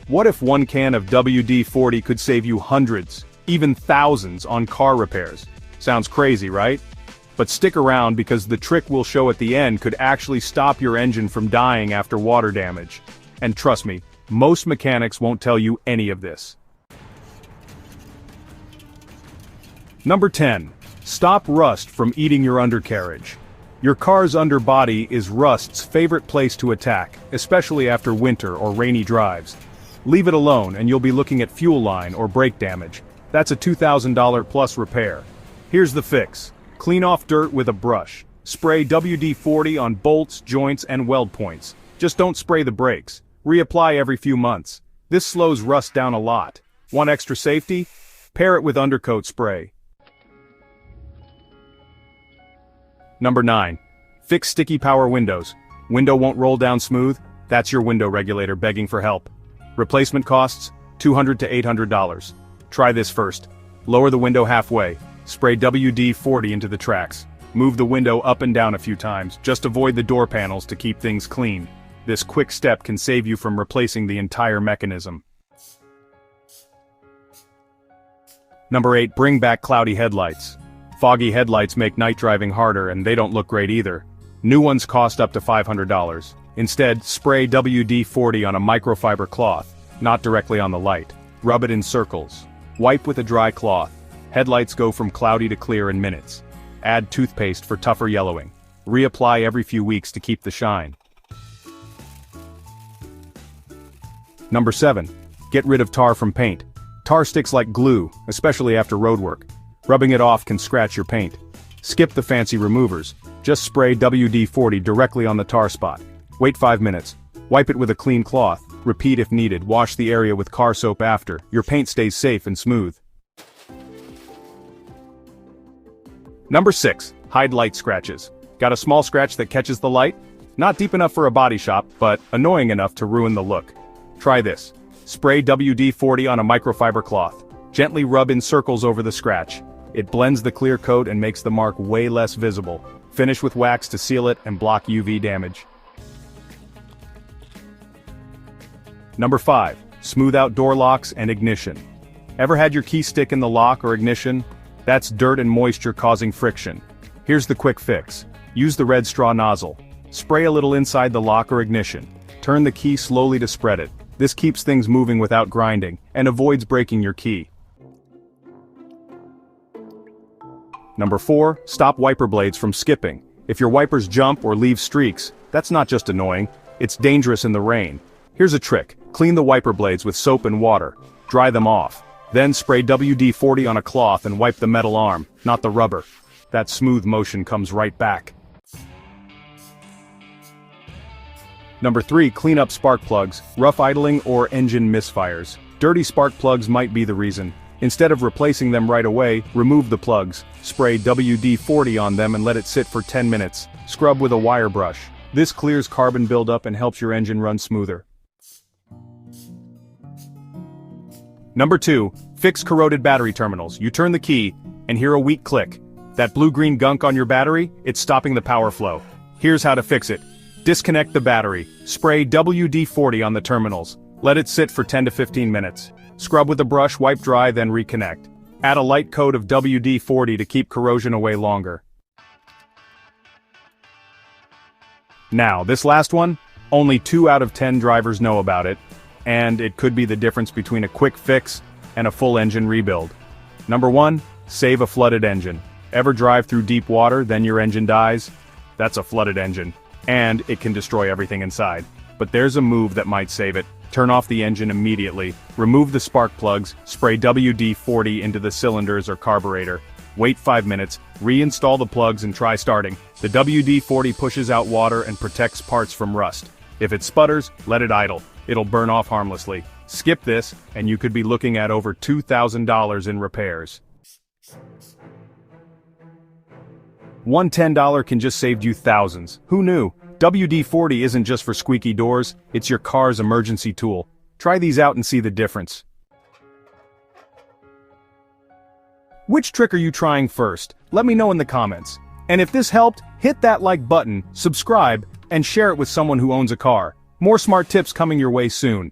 What if one can of WD-40 could save you hundreds, even thousands on car repairs? Sounds crazy, right? But stick around because the trick we'll show at the end could actually stop your engine from dying after water damage. And trust me, most mechanics won't tell you any of this. Number 10. Stop rust from eating your undercarriage. Your car's underbody is rust's favorite place to attack, especially after winter or rainy drives. Leave it alone and you'll be looking at fuel line or brake damage. That's a $2,000 plus repair. Here's the fix. Clean off dirt with a brush. Spray WD-40 on bolts, joints, and weld points. Just don't spray the brakes. Reapply every few months. This slows rust down a lot. Want extra safety? Pair it with undercoat spray. Number 9. Fix sticky power windows. Window won't roll down smooth? That's your window regulator begging for help. Replacement costs? $200 to $800. Try this first. Lower the window halfway. Spray WD-40 into the tracks. Move the window up and down a few times. Just avoid the door panels to keep things clean. This quick step can save you from replacing the entire mechanism. Number 8. Bring back cloudy headlights. Foggy headlights make night driving harder and they don't look great either. New ones cost up to $500. Instead, spray WD-40 on a microfiber cloth, not directly on the light. Rub it in circles. Wipe with a dry cloth. Headlights go from cloudy to clear in minutes. Add toothpaste for tougher yellowing. Reapply every few weeks to keep the shine. Number 7. Get rid of tar from paint. Tar sticks like glue, especially after road work. Rubbing it off can scratch your paint. Skip the fancy removers. Just spray WD-40 directly on the tar spot. Wait 5 minutes. Wipe it with a clean cloth. Repeat if needed. Wash the area with car soap after. Your paint stays safe and smooth. Number 6. Hide light scratches. Got a small scratch that catches the light? Not deep enough for a body shop, but annoying enough to ruin the look. Try this. Spray WD-40 on a microfiber cloth. Gently rub in circles over the scratch. It blends the clear coat and makes the mark way less visible. Finish with wax to seal it and block UV damage. Number 5. Smooth out door locks and ignition. Ever had your key stick in the lock or ignition? That's dirt and moisture causing friction. Here's the quick fix. Use the red straw nozzle. Spray a little inside the lock or ignition. Turn the key slowly to spread it. This keeps things moving without grinding, and avoids breaking your key. Number 4. Stop wiper blades from skipping. If your wipers jump or leave streaks, that's not just annoying, it's dangerous in the rain. Here's a trick. Clean the wiper blades with soap and water. Dry them off. Then spray WD-40 on a cloth and wipe the metal arm, not the rubber. That smooth motion comes right back. Number 3. Clean up spark plugs, rough idling or engine misfires. Dirty spark plugs might be the reason. Instead of replacing them right away, remove the plugs. Spray WD-40 on them and let it sit for 10 minutes. Scrub with a wire brush. This clears carbon buildup and helps your engine run smoother. Number 2. Fix corroded battery terminals. You turn the key, and hear a weak click. That blue-green gunk on your battery, it's stopping the power flow. Here's how to fix it. Disconnect the battery. Spray WD-40 on the terminals. Let it sit for 10 to 15 minutes. Scrub with a brush, wipe dry, then reconnect. Add a light coat of WD-40 to keep corrosion away longer. Now, this last one, only 2 out of 10 drivers know about it, and it could be the difference between a quick fix and a full engine rebuild. Number 1, save a flooded engine. Ever drive through deep water, then your engine dies? That's a flooded engine, and it can destroy everything inside. But there's a move that might save it. Turn off the engine immediately. Remove the spark plugs, spray WD-40 into the cylinders or carburetor. Wait 5 minutes, reinstall the plugs and try starting. The WD-40 pushes out water and protects parts from rust. If it sputters, let it idle. It'll burn off harmlessly. Skip this, and you could be looking at over $2,000 in repairs. One $10 can just save you thousands. Who knew? WD-40 isn't just for squeaky doors, it's your car's emergency tool. Try these out and see the difference. Which trick are you trying first? Let me know in the comments. And if this helped, hit that like button, subscribe, and share it with someone who owns a car. More smart tips coming your way soon.